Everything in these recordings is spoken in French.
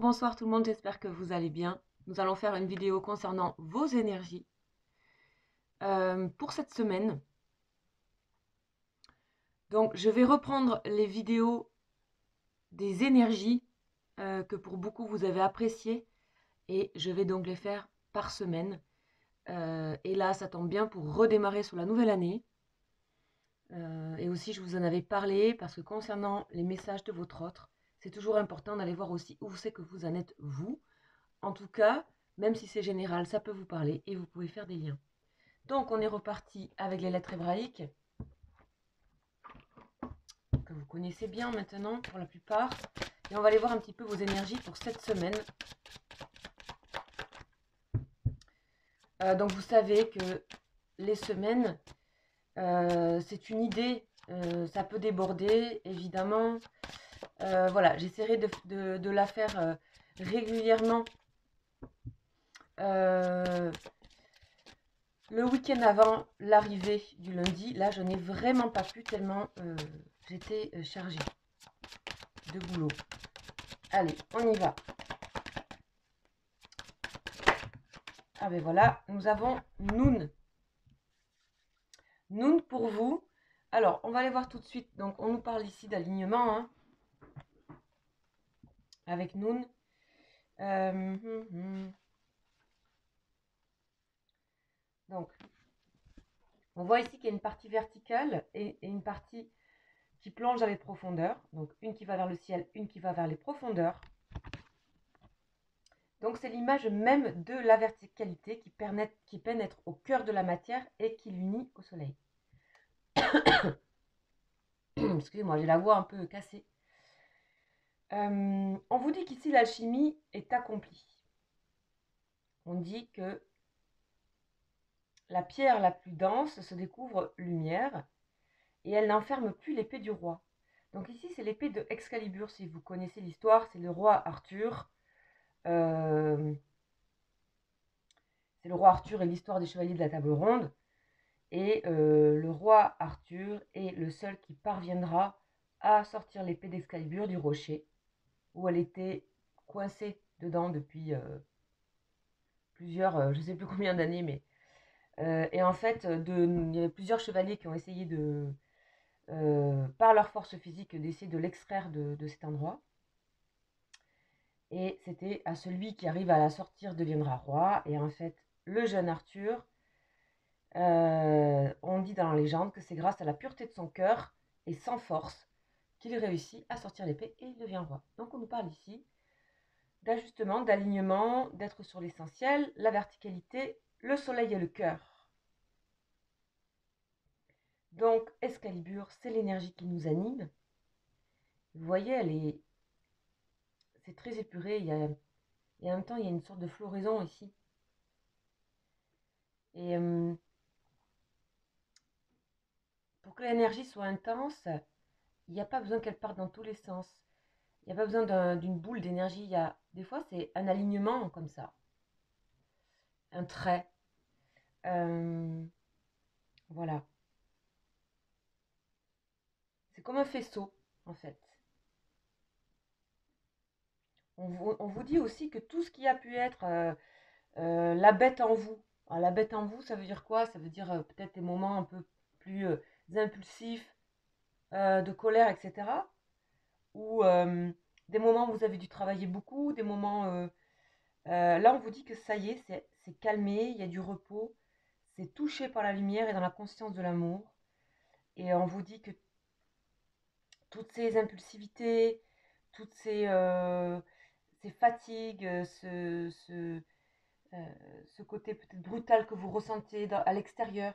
Bonsoir tout le monde, j'espère que vous allez bien. Nous allons faire une vidéo concernant vos énergies pour cette semaine. Donc je vais reprendre les vidéos des énergies que pour beaucoup vous avez appréciées et je vais donc les faire par semaine. Et là ça tombe bien pour redémarrer sur la nouvelle année. Et aussi je vous en avais parlé parce que concernant les messages de votre autre, c'est toujours important d'aller voir aussi où c'est que vous en êtes vous. En tout cas, même si c'est général, ça peut vous parler et vous pouvez faire des liens. Donc, on est reparti avec les lettres hébraïques, que vous connaissez bien maintenant pour la plupart. Et on va aller voir un petit peu vos énergies pour cette semaine. Donc, vous savez que les semaines, c'est une idée, ça peut déborder, évidemment. Voilà, j'essaierai de la faire régulièrement. Le week-end avant l'arrivée du lundi, là, je n'ai vraiment pas pu tellement j'étais chargée de boulot. Allez, on y va. Ah ben voilà, nous avons Noun. Noun pour vous. Alors, on va aller voir tout de suite. Donc, on nous parle ici d'alignement, hein, avec Noun. Donc, on voit ici qu'il y a une partie verticale et une partie qui plonge dans les profondeurs. Donc, une qui va vers le ciel, une qui va vers les profondeurs. Donc, c'est l'image même de la verticalité qui pénètre au cœur de la matière et qui l'unit au soleil. Excusez-moi, j'ai la voix un peu cassée. On vous dit qu'ici, l'alchimie est accomplie. On dit que la pierre la plus dense se découvre lumière et elle n'enferme plus l'épée du roi. Donc ici, c'est l'épée de Excalibur. Si vous connaissez l'histoire, c'est le roi Arthur. C'est le roi Arthur et l'histoire des chevaliers de la table ronde. Et le roi Arthur est le seul qui parviendra à sortir l'épée d'Excalibur du rocher, où elle était coincée dedans depuis plusieurs, je ne sais plus combien d'années, mais... et en fait, il y a plusieurs chevaliers qui ont essayé par leur force physique, d'essayer de l'extraire de cet endroit. Et c'était à celui qui arrive à la sortir deviendra roi. Et en fait, le jeune Arthur, on dit dans la légende que c'est grâce à la pureté de son cœur et sans force qu'il réussit à sortir l'épée et il devient roi. Donc on nous parle ici d'ajustement, d'alignement, d'être sur l'essentiel, la verticalité, le soleil et le cœur. Donc Excalibur, c'est l'énergie qui nous anime. Vous voyez, c'est très épuré, et en même temps il y a une sorte de floraison ici. Et pour que l'énergie soit intense, il n'y a pas besoin qu'elle parte dans tous les sens. Il n'y a pas besoin d'une boule d'énergie. Des fois, c'est un alignement comme ça. Un trait. Voilà. C'est comme un faisceau, en fait. On vous dit aussi que tout ce qui a pu être la bête en vous. Alors, la bête en vous, ça veut dire quoi? Ça veut dire peut-être des moments un peu plus impulsifs, de colère, etc. Ou des moments où vous avez dû travailler beaucoup, des moments... là, on vous dit que ça y est, c'est calmé, il y a du repos, c'est touché par la lumière et dans la conscience de l'amour. Et on vous dit que toutes ces impulsivités, toutes ces fatigues, ce côté peut-être brutal que vous ressentez à l'extérieur,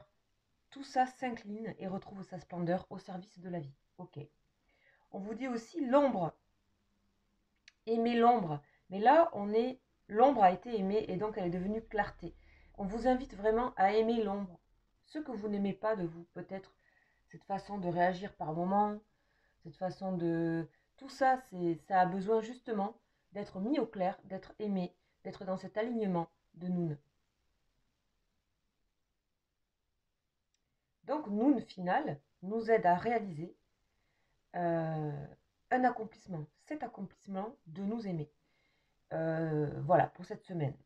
tout ça s'incline et retrouve sa splendeur au service de la vie. Ok. On vous dit aussi l'ombre. Aimer l'ombre. Mais là, l'ombre a été aimée et donc elle est devenue clarté. On vous invite vraiment à aimer l'ombre. Ce que vous n'aimez pas de vous, peut-être cette façon de réagir par moment, cette façon de... Tout ça, ça a besoin justement d'être mis au clair, d'être aimé, d'être dans cet alignement de Noun. Donc Noun final nous aide à réaliser un accomplissement, cet accomplissement de nous aimer. Voilà, pour cette semaine.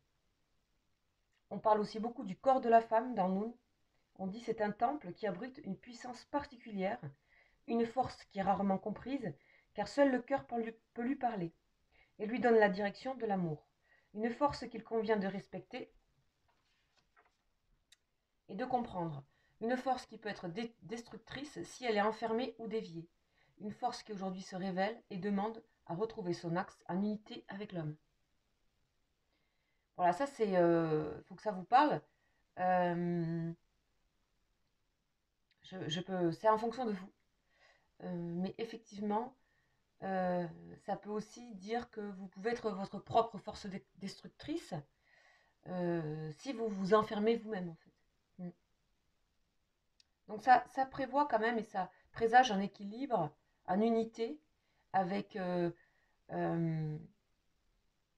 On parle aussi beaucoup du corps de la femme dans Noun. On dit c'est un temple qui abrite une puissance particulière, une force qui est rarement comprise, car seul le cœur peut lui parler, et lui donne la direction de l'amour. Une force qu'il convient de respecter et de comprendre. Une force qui peut être destructrice si elle est enfermée ou déviée. Une force qui aujourd'hui se révèle et demande à retrouver son axe en unité avec l'homme. Voilà, ça c'est... faut que ça vous parle. C'est en fonction de vous. Mais effectivement, ça peut aussi dire que vous pouvez être votre propre force destructrice si vous vous enfermez vous-même en fait. Mm. Donc ça prévoit quand même et ça présage un équilibre, en unité avec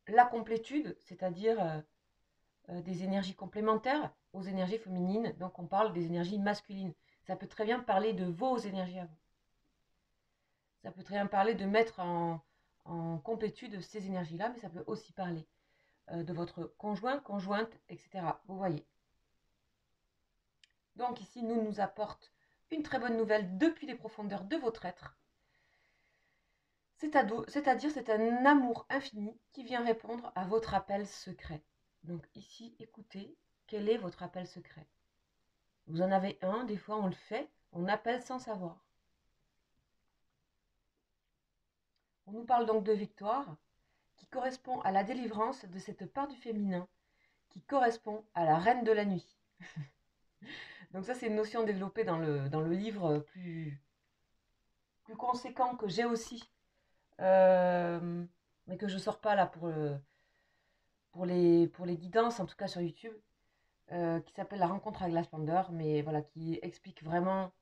la complétude, c'est-à-dire des énergies complémentaires aux énergies féminines. Donc on parle des énergies masculines. Ça peut très bien parler de vos énergies à vous. Ça peut très bien parler de mettre en complétude ces énergies-là, mais ça peut aussi parler de votre conjoint, conjointe, etc. Vous voyez. Donc ici, nous apporte une très bonne nouvelle depuis les profondeurs de votre être. C'est-à-dire, c'est un amour infini qui vient répondre à votre appel secret. Donc ici, écoutez, quel est votre appel secret? Vous en avez un, des fois on le fait, on appelle sans savoir. On nous parle donc de victoire, qui correspond à la délivrance de cette part du féminin, qui correspond à la reine de la nuit. Donc ça, c'est une notion développée dans le livre plus conséquent que j'ai aussi, mais que je ne sors pas là pour les guidances, en tout cas sur YouTube, qui s'appelle La rencontre avec la splendeur, mais voilà, qui explique vraiment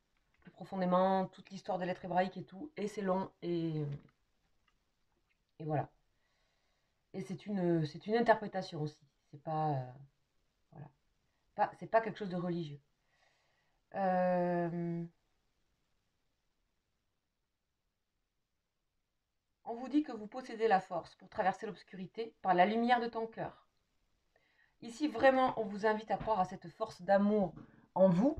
plus profondément toute l'histoire des lettres hébraïques et tout, et c'est long, et voilà. Et c'est une interprétation aussi, c'est pas, voilà, c'est pas quelque chose de religieux. On vous dit que vous possédez la force pour traverser l'obscurité par la lumière de ton cœur. Ici, vraiment, on vous invite à croire à cette force d'amour en vous,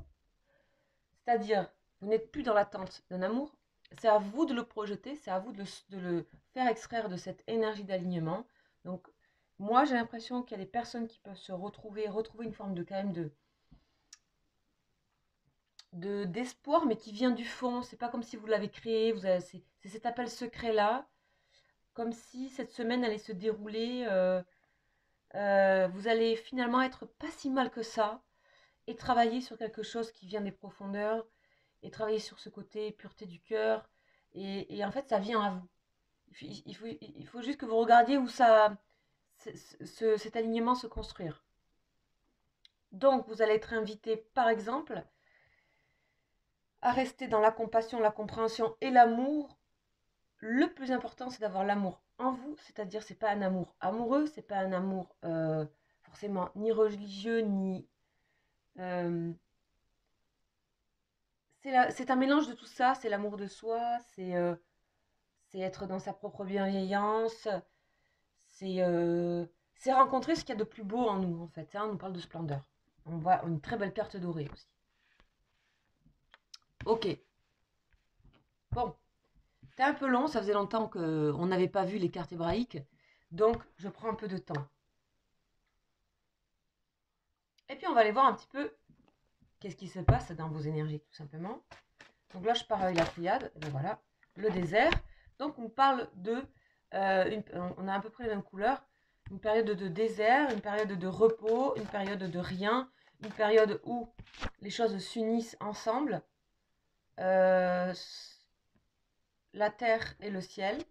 c'est-à-dire, vous n'êtes plus dans l'attente d'un amour, c'est à vous de le projeter, c'est à vous de le faire extraire de cette énergie d'alignement. Donc, moi, j'ai l'impression qu'il y a des personnes qui peuvent se retrouver une forme de quand même d'espoir, mais qui vient du fond. C'est pas comme si vous l'avez créé, c'est cet appel secret-là, comme si cette semaine allait se dérouler. Vous allez finalement être pas si mal que ça et travailler sur quelque chose qui vient des profondeurs et travailler sur ce côté pureté du cœur. Et en fait, ça vient à vous. Il faut juste que vous regardiez où cet alignement se construire. Donc, vous allez être invité, par exemple, à rester dans la compassion, la compréhension et l'amour. Le plus important, c'est d'avoir l'amour en vous, c'est-à-dire c'est pas un amour amoureux, c'est pas un amour forcément ni religieux, ni... c'est un mélange de tout ça, c'est l'amour de soi, c'est être dans sa propre bienveillance, c'est rencontrer ce qu'il y a de plus beau en nous, en fait. Hein, on nous parle de splendeur. On voit une très belle carte dorée aussi. Ok. Bon, c'était un peu long, ça faisait longtemps qu'on n'avait pas vu les cartes hébraïques, donc je prends un peu de temps. Et puis on va aller voir un petit peu qu'est-ce qui se passe dans vos énergies, tout simplement. Donc là, je pars avec la triade, et ben voilà, le désert. Donc on parle de, on a à peu près la même couleur, une période de désert, une période de repos, une période de rien, une période où les choses s'unissent ensemble, la terre et le ciel,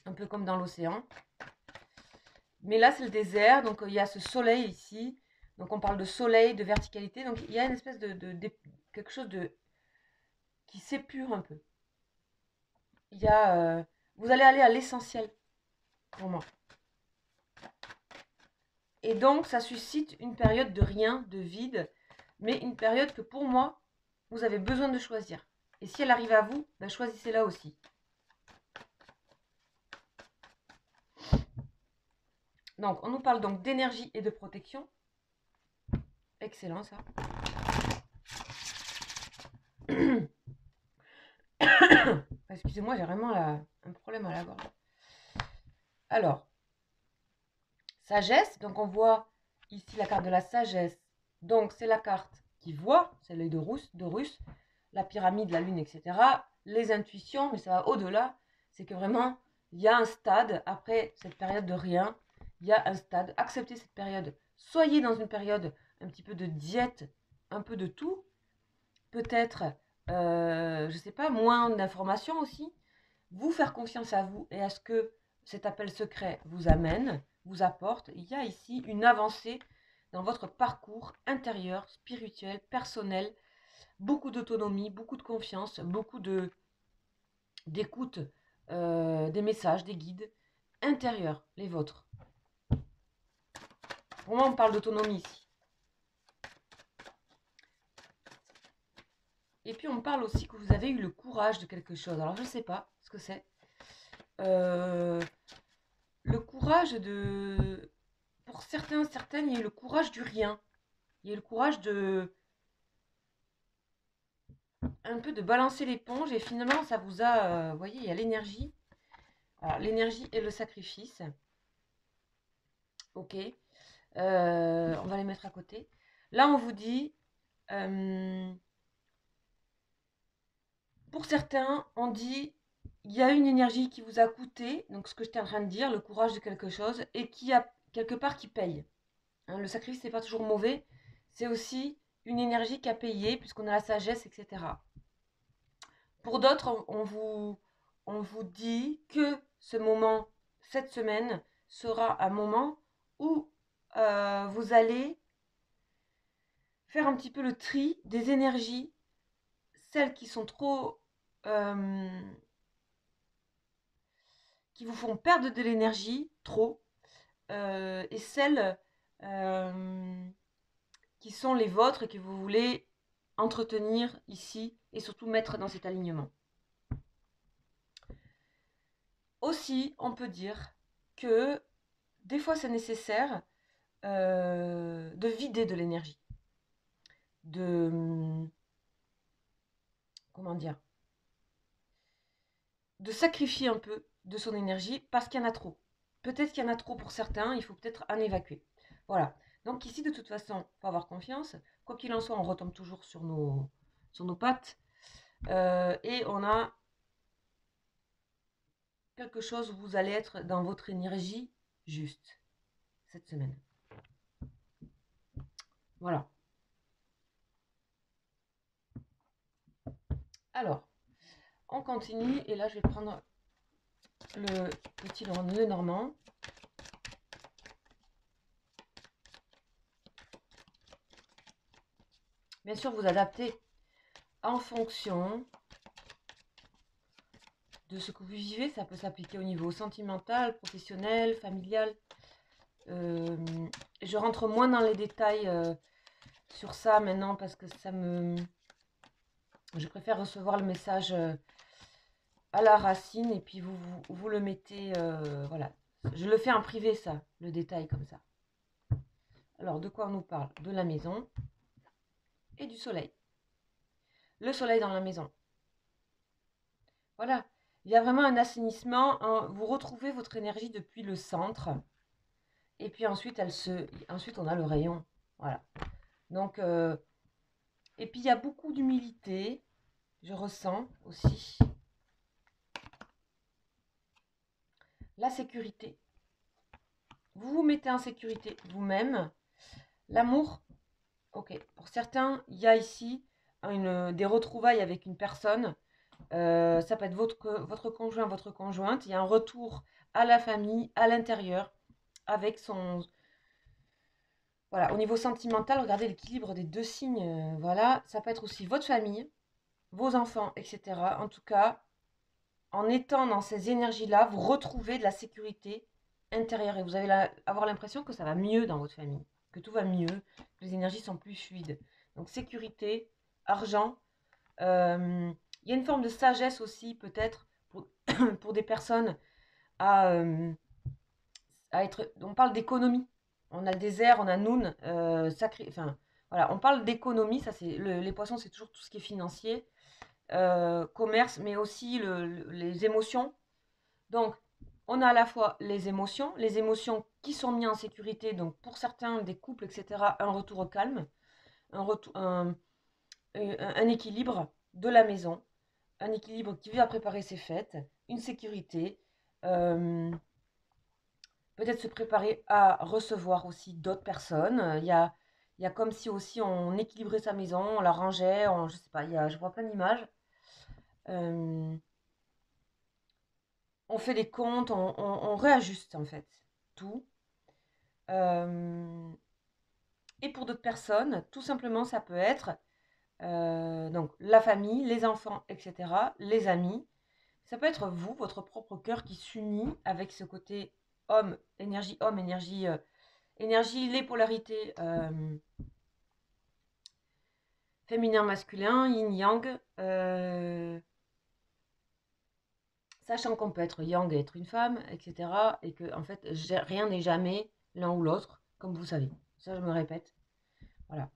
un peu comme dans l'océan. Mais là, c'est le désert, donc il y a ce soleil ici. Donc on parle de soleil, de verticalité. Donc il y a une espèce de quelque chose qui s'épure un peu. Il y a, vous allez aller à l'essentiel pour moi. Et donc ça suscite une période de rien, de vide, mais une période que pour moi, vous avez besoin de choisir. Et si elle arrive à vous, ben choisissez-la aussi. Donc, on nous parle donc d'énergie et de protection. Excellent, ça. Excusez-moi, j'ai vraiment un problème à la gorge. Alors, sagesse. Donc, on voit ici la carte de la sagesse. Donc, c'est la carte qui voit, c'est l'œil de Russe, la pyramide, la lune, etc. Les intuitions, mais ça va au-delà. C'est que vraiment, il y a un stade, après cette période de rien, il y a un stade. Acceptez cette période. Soyez dans une période un petit peu de diète, un peu de tout. Peut-être, je ne sais pas, moins d'informations aussi. Vous faire confiance à vous et à ce que cet appel secret vous amène, vous apporte. Il y a ici une avancée dans votre parcours intérieur, spirituel, personnel, beaucoup d'autonomie, beaucoup de confiance, beaucoup d'écoute des messages, des guides intérieurs, les vôtres. Pour moi, on parle d'autonomie ici. Et puis, on parle aussi que vous avez eu le courage de quelque chose. Alors, je ne sais pas ce que c'est. Le courage de... Pour certains, certaines, il y a eu le courage du rien. Il y a eu le courage de... Un peu de balancer l'éponge et finalement, ça vous a... vous voyez, il y a l'énergie. Alors, l'énergie et le sacrifice. Ok. On va les mettre à côté. Là, on vous dit... pour certains, on dit... Il y a une énergie qui vous a coûté, donc ce que j'étais en train de dire, le courage de quelque chose, et qui a quelque part qui paye. Hein, le sacrifice n'est pas toujours mauvais, c'est aussi une énergie qui a payé, puisqu'on a la sagesse, etc. Pour d'autres, on vous dit que ce moment, cette semaine, sera un moment où vous allez faire un petit peu le tri des énergies, celles qui sont trop... qui vous font perdre de l'énergie, trop, et celles qui sont les vôtres et que vous voulez entretenir ici et surtout mettre dans cet alignement. Aussi, on peut dire que des fois c'est nécessaire de vider de l'énergie, de comment dire, de sacrifier un peu de son énergie parce qu'il y en a trop. Peut-être qu'il y en a trop pour certains, il faut peut-être en évacuer. Voilà. Donc ici, de toute façon, il faut avoir confiance. Quoi qu'il en soit, on retombe toujours sur nos pattes. Et on a quelque chose où vous allez être dans votre énergie juste cette semaine. Voilà. Alors, on continue. Et là, je vais prendre le petit nœud normand. Bien sûr, vous adaptez en fonction de ce que vous vivez. Ça peut s'appliquer au niveau sentimental, professionnel, familial. Je rentre moins dans les détails sur ça maintenant parce que ça me... Je préfère recevoir le message à la racine et puis vous le mettez... voilà. Je le fais en privé ça, le détail comme ça. Alors, de quoi on nous parle? De la maison et du soleil. Le soleil dans la maison. Voilà. Il y a vraiment un assainissement. Vous retrouvez votre énergie depuis le centre. Et puis ensuite, ensuite on a le rayon. Voilà. Donc, et puis il y a beaucoup d'humilité. Je ressens aussi. La sécurité. Vous vous mettez en sécurité vous-même. L'amour. Ok. Pour certains, il y a ici des retrouvailles avec une personne. Ça peut être votre conjoint, votre conjointe. Il y a un retour à la famille, à l'intérieur, avec son... Voilà, au niveau sentimental, regardez l'équilibre des deux signes. Voilà, ça peut être aussi votre famille, vos enfants, etc. En tout cas, en étant dans ces énergies-là, vous retrouvez de la sécurité intérieure et vous allez avoir l'impression que ça va mieux dans votre famille, que tout va mieux, que les énergies sont plus fluides. Donc sécurité, argent. Il y a une forme de sagesse aussi peut-être pour des personnes à On parle d'économie. On a le désert, on a Noun, sacré. Enfin, voilà, on parle d'économie. Ça, c'est les poissons, c'est toujours tout ce qui est financier, commerce, mais aussi les émotions. Donc, on a à la fois les émotions qui sont mises en sécurité. Donc, pour certains, des couples, etc., un retour au calme, un équilibre de la maison, un équilibre qui va préparer ses fêtes, une sécurité. euh, Peut-être se préparer à recevoir aussi d'autres personnes. Il y a comme si aussi on équilibrait sa maison, on la rangeait, je sais pas, je vois plein d'images. Euh, on fait des comptes, on réajuste en fait tout. Euh, et pour d'autres personnes, tout simplement, ça peut être donc la famille, les enfants, etc., les amis. Ça peut être vous, votre propre cœur qui s'unit avec ce côté homme, énergie, les polarités féminin, masculin, yin-yang, sachant qu'on peut être yang et être une femme, etc. Et que en fait, rien n'est jamais l'un ou l'autre, comme vous savez. Ça, je me répète. Voilà.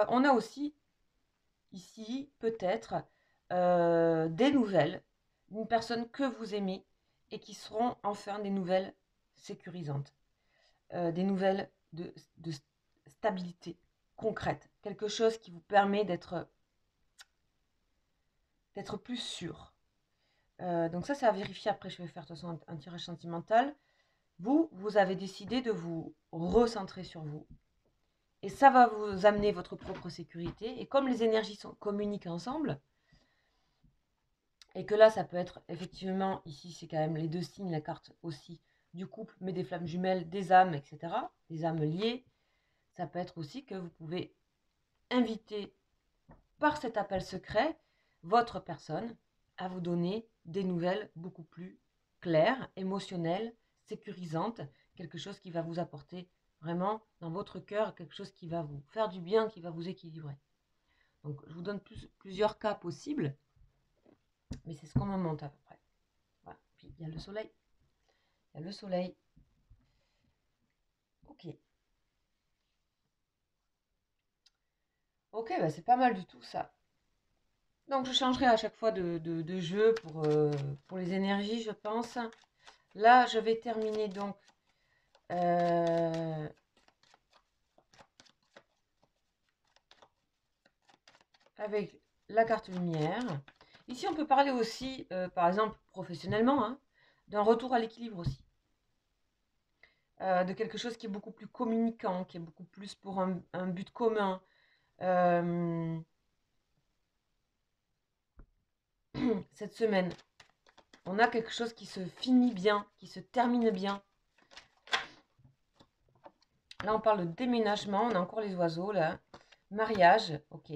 On a aussi ici peut-être des nouvelles d'une personne que vous aimez et qui seront enfin des nouvelles sécurisantes, des nouvelles de stabilité concrète, quelque chose qui vous permet d'être plus sûr. Donc ça, c'est à vérifier. Après, je vais faire de toute façon un tirage sentimental. Vous avez décidé de vous recentrer sur vous. Et ça va vous amener votre propre sécurité. Et comme les énergies communiquent ensemble, et que là, ça peut être effectivement, ici, c'est quand même les deux signes, la carte aussi du couple, mais des flammes jumelles, des âmes, etc., des âmes liées. Ça peut être aussi que vous pouvez inviter par cet appel secret votre personne à vous donner des nouvelles beaucoup plus claires, émotionnelles, sécurisantes, quelque chose qui va vous apporter vraiment dans votre cœur, quelque chose qui va vous faire du bien, qui va vous équilibrer. Donc je vous donne plusieurs cas possibles, mais c'est ce qu'on me montre à peu près. Voilà. Puis il y a le soleil. Il y a le soleil. Ok. Ok, bah c'est pas mal du tout ça. Donc je changerai à chaque fois de jeu pour les énergies, je pense. Là, je vais terminer donc avec la carte lumière. Ici, on peut parler aussi, par exemple, professionnellement, hein, d'un retour à l'équilibre aussi. De quelque chose qui est beaucoup plus communicant, qui est beaucoup plus pour un but commun. Cette semaine, on a quelque chose qui se finit bien, qui se termine bien. Là, on parle de déménagement, on a encore les oiseaux, là. Mariage, ok.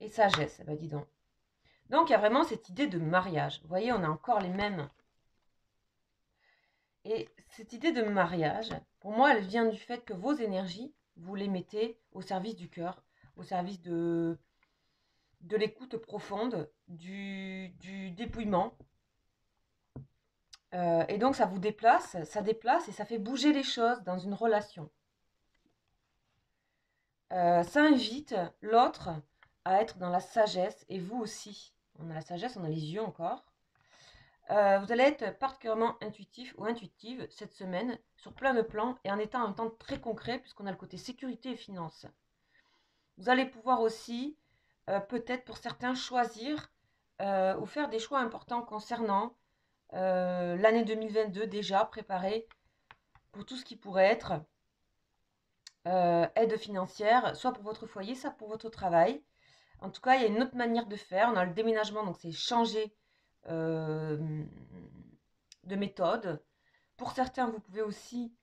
Et sagesse, bah dis donc. Donc, il y a vraiment cette idée de mariage. Vous voyez, on a encore les mêmes. Et cette idée de mariage, pour moi, elle vient du fait que vos énergies, vous les mettez au service du cœur, au service de l'écoute profonde, du dépouillement. Et donc, ça vous déplace, ça déplace et ça fait bouger les choses dans une relation. Ça invite l'autre à être dans la sagesse, et vous aussi. On a la sagesse, on a les yeux encore. Vous allez être particulièrement intuitif ou intuitive cette semaine sur plein de plans et en étant en même temps très concret puisqu'on a le côté sécurité et finance. Vous allez pouvoir aussi, peut-être pour certains, choisir ou faire des choix importants concernant l'année 2022 déjà préparée pour tout ce qui pourrait être aide financière, soit pour votre foyer, soit pour votre travail. En tout cas, il y a une autre manière de faire. On a le déménagement, donc c'est changer de méthode. Pour certains, vous pouvez aussi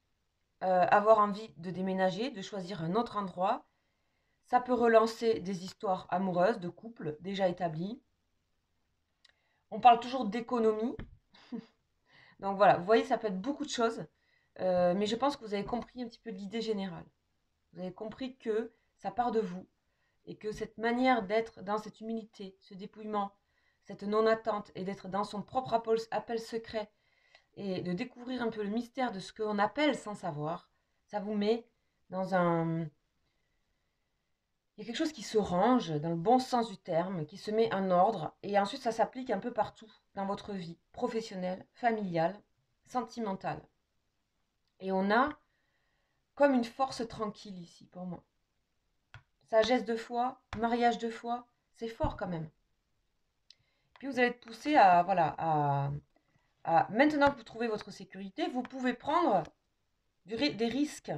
avoir envie de déménager, de choisir un autre endroit. Ça peut relancer des histoires amoureuses, de couples déjà établis. On parle toujours d'économie. Donc voilà, vous voyez, ça peut être beaucoup de choses. Mais je pense que vous avez compris un petit peu l'idée générale. Vous avez compris que ça part de vous. Et que cette manière d'être dans cette humilité, ce dépouillement, cette non-attente et d'être dans son propre appel secret et de découvrir un peu le mystère de ce qu'on appelle sans savoir, ça vous met dans un... Il y a quelque chose qui se range dans le bon sens du terme, qui se met en ordre, et ensuite ça s'applique un peu partout dans votre vie professionnelle, familiale, sentimentale. Et on a comme une force tranquille ici pour moi. Sagesse de foi, mariage de foi, c'est fort quand même. Puis vous allez être poussé à, voilà, maintenant que vous trouvez votre sécurité, vous pouvez prendre des risques.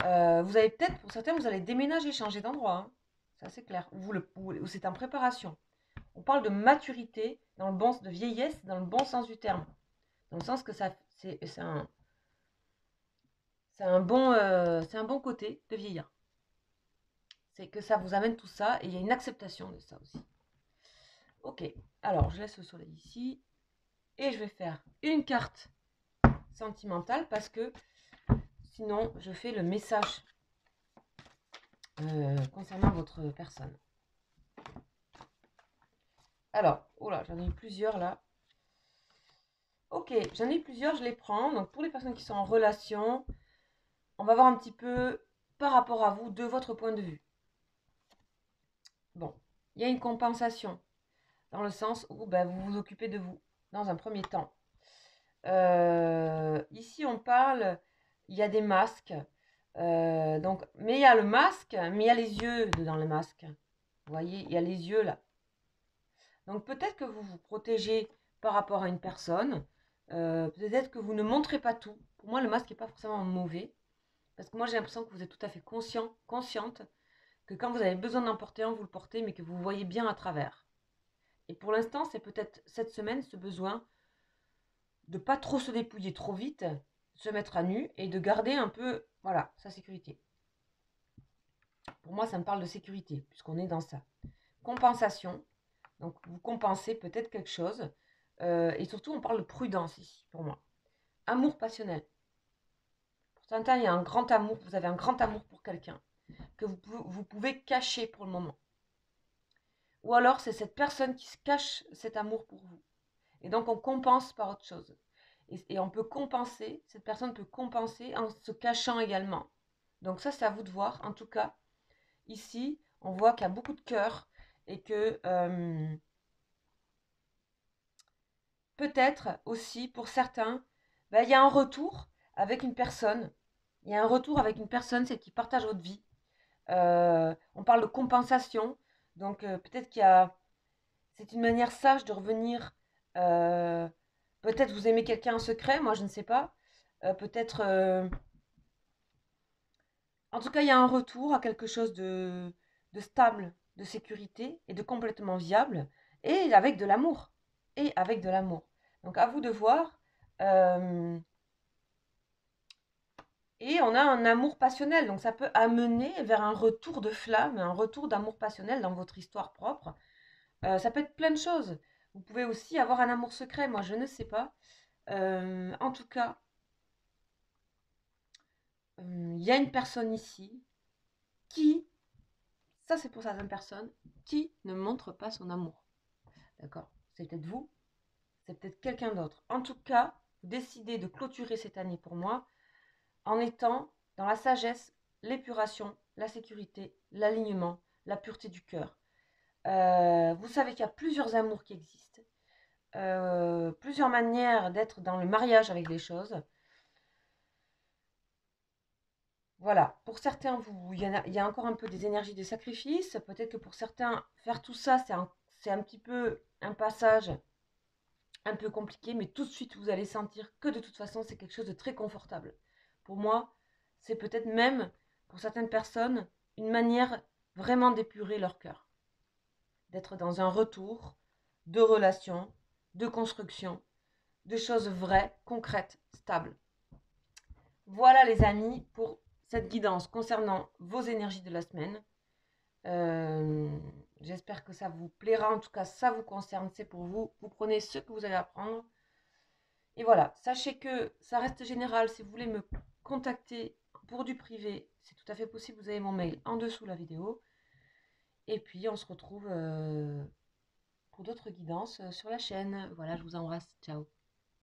Vous allez peut-être, pour certains, vous allez déménager, changer d'endroit. Hein. Ça c'est clair. Ou c'est en préparation. On parle de maturité, de vieillesse, dans le bon sens du terme. Dans le sens que c'est un bon côté de vieillir. C'est que ça vous amène tout ça et il y a une acceptation de ça aussi. Ok, alors je laisse le soleil ici et je vais faire une carte sentimentale parce que sinon je fais le message concernant votre personne. Alors, oh là, j'en ai eu plusieurs là. Ok, j'en ai eu plusieurs, je les prends. Donc pour les personnes qui sont en relation, on va voir un petit peu par rapport à vous, de votre point de vue. Bon, il y a une compensation, dans le sens où vous vous occupez de vous, dans un premier temps. Ici, on parle, il y a des masques. Mais il y a le masque, mais il y a les yeux dans le masque. Vous voyez, il y a les yeux là. Donc peut-être que vous vous protégez par rapport à une personne. Peut-être que vous ne montrez pas tout. Pour moi, le masque n'est pas forcément mauvais. Parce que moi, j'ai l'impression que vous êtes tout à fait consciente que quand vous avez besoin d'en porter un, vous le portez, mais que vous voyez bien à travers. Et pour l'instant, c'est peut-être cette semaine ce besoin de ne pas trop se dépouiller trop vite, se mettre à nu et de garder un peu, voilà, sa sécurité. Pour moi, ça me parle de sécurité, puisqu'on est dans ça. Compensation, donc vous compensez peut-être quelque chose. Et surtout, on parle de prudence ici, pour moi. Amour passionnel. Pour certains, il y a un grand amour, vous avez un grand amour pour quelqu'un que vous pouvez cacher pour le moment. Ou alors, c'est cette personne qui se cache cet amour pour vous. Et donc, on compense par autre chose. Et on peut compenser, cette personne peut compenser en se cachant également. Donc ça, c'est à vous de voir. En tout cas, ici, on voit qu'il y a beaucoup de cœur et que peut-être aussi, pour certains, il y a un retour avec une personne. Il y a un retour avec une personne, c'est qui partage votre vie. On parle de compensation. Donc peut-être qu'il y a... C'est une manière sage de revenir. Peut-être vous aimez quelqu'un en secret, moi je ne sais pas. Peut-être... En tout cas, il y a un retour à quelque chose de stable, de sécurité et de complètement viable. Et avec de l'amour. Et avec de l'amour. Donc à vous de voir. Et on a un amour passionnel. Donc ça peut amener vers un retour de flamme, un retour d'amour passionnel dans votre histoire propre. Ça peut être plein de choses. Vous pouvez aussi avoir un amour secret, moi je ne sais pas. En tout cas, il y a une personne ici qui, ça c'est pour certaines personnes, qui ne montre pas son amour. D'accord? C'est peut-être vous, c'est peut-être quelqu'un d'autre. En tout cas, vous décidez de clôturer cette année pour moi en étant dans la sagesse, l'épuration, la sécurité, l'alignement, la pureté du cœur. Vous savez qu'il y a plusieurs amours qui existent. Plusieurs manières d'être dans le mariage avec les choses. Voilà, pour certains, il y a encore un peu des énergies de sacrifice. Peut-être que pour certains, faire tout ça, c'est un petit peu un passage un peu compliqué, mais tout de suite, vous allez sentir que de toute façon, c'est quelque chose de très confortable. Pour moi, c'est peut-être même, pour certaines personnes, une manière vraiment d'épurer leur cœur. D'être dans un retour de relations, de construction, de choses vraies, concrètes, stables. Voilà les amis pour cette guidance concernant vos énergies de la semaine. J'espère que ça vous plaira, en tout cas ça vous concerne, c'est pour vous. Vous prenez ce que vous allez apprendre. Et voilà, sachez que ça reste général. Si vous voulez me contacter pour du privé, c'est tout à fait possible. Vous avez mon mail en dessous de la vidéo. Et puis on se retrouve pour d'autres guidances sur la chaîne. Voilà, je vous embrasse. Ciao.